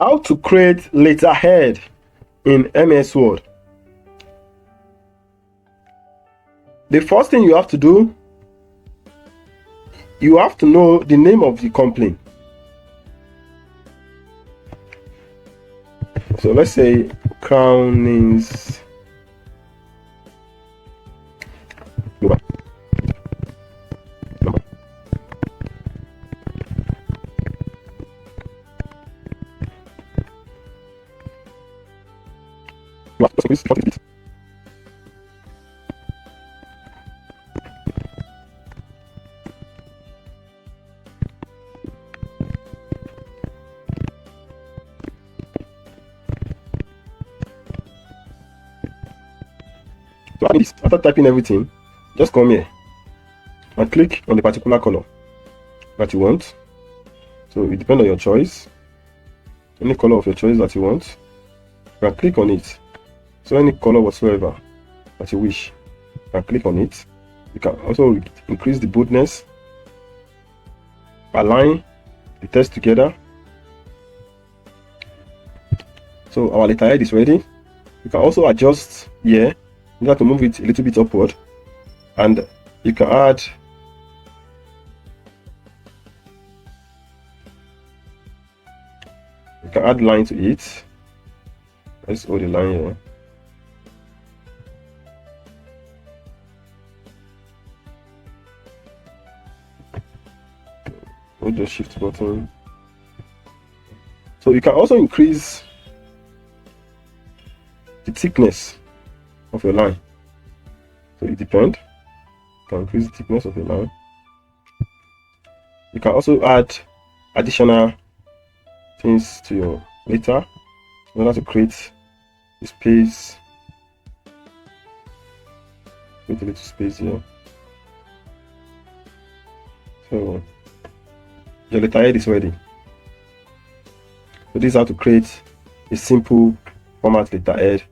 How to create letterhead in MS Word. The first thing you have to do, you have to know the name of the company. So let's say Crownings Global. So after typing everything, just come here and click on the particular color that you want. So it depends on your choice. Any color of your choice that you want, you can click on it. So any color whatsoever that you wish, you can click on it. You can also increase the boldness, align the text together. So our letterhead is ready. You can also adjust here. You have to move it a little bit upward, and you can add line to it. Let's hold the line here. Hold the shift button. So you can also increase the thickness of your line. So it depends. You can increase the thickness of your line. You can also add additional things to your letter in order to create a space. Create a little space here. So your letterhead is ready. So this is how to create a simple format letterhead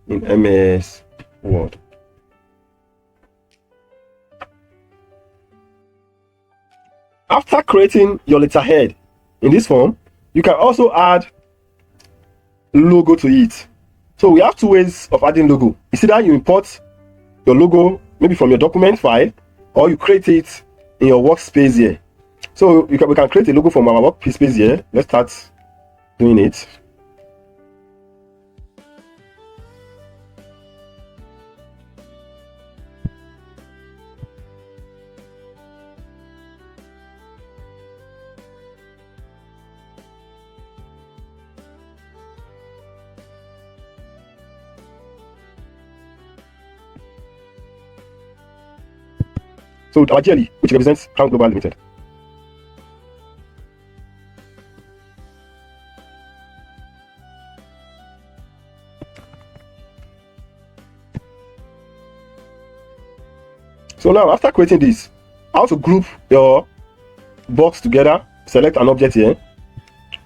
in MS Word. After creating your letterhead in this form, you can also add logo to it. So we have two ways of adding logo. It's either you import your logo maybe from your document file, or you create it in your workspace here. So we can create a logo from our workspace here. Let's start doing it. So our GLE, which represents Crown Global Limited. So now after creating this, how to group your box together, select an object here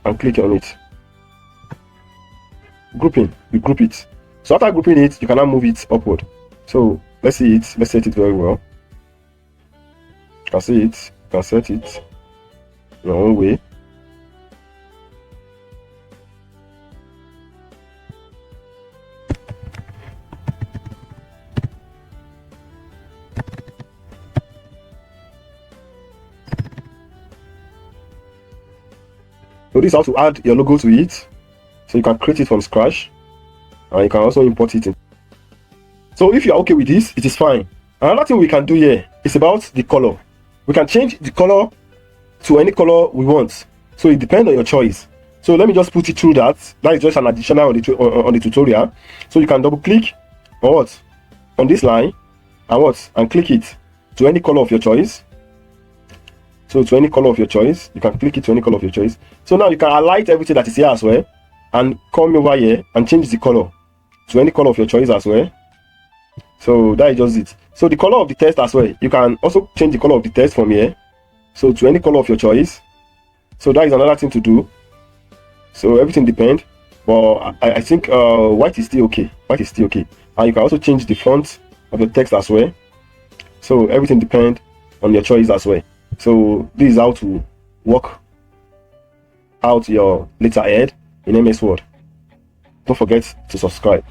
and click on it. Grouping, you group it. So after grouping it, you can now move it upward. So let's see it, let's set it very well. You can see it, you can set it in your own way. So this is how to add your logo to it. So you can create it from scratch, and you can also import it in. So if you are okay with this, it is fine. Another thing we can do here is about the color. We can change the color to any color we want. So it depends on your choice. So let me just put it through that. That is just an additional on the tutorial. So you can double click on what? On this line and what? And click it to any color of your choice. So to any color of your choice, you can click it to any color of your choice. So now you can highlight everything that is here as well, and come over here and change the color to any color of your choice as well. So that is just it. So the color of the text as well, you can also change the color of the text from here, so to any color of your choice. So that is another thing to do. So everything depends, but I think white is still okay. White is still okay. And you can also change the font of the text as well. So everything depends on your choice as well. So this is how to work out your letterhead in MS Word. Don't forget to subscribe.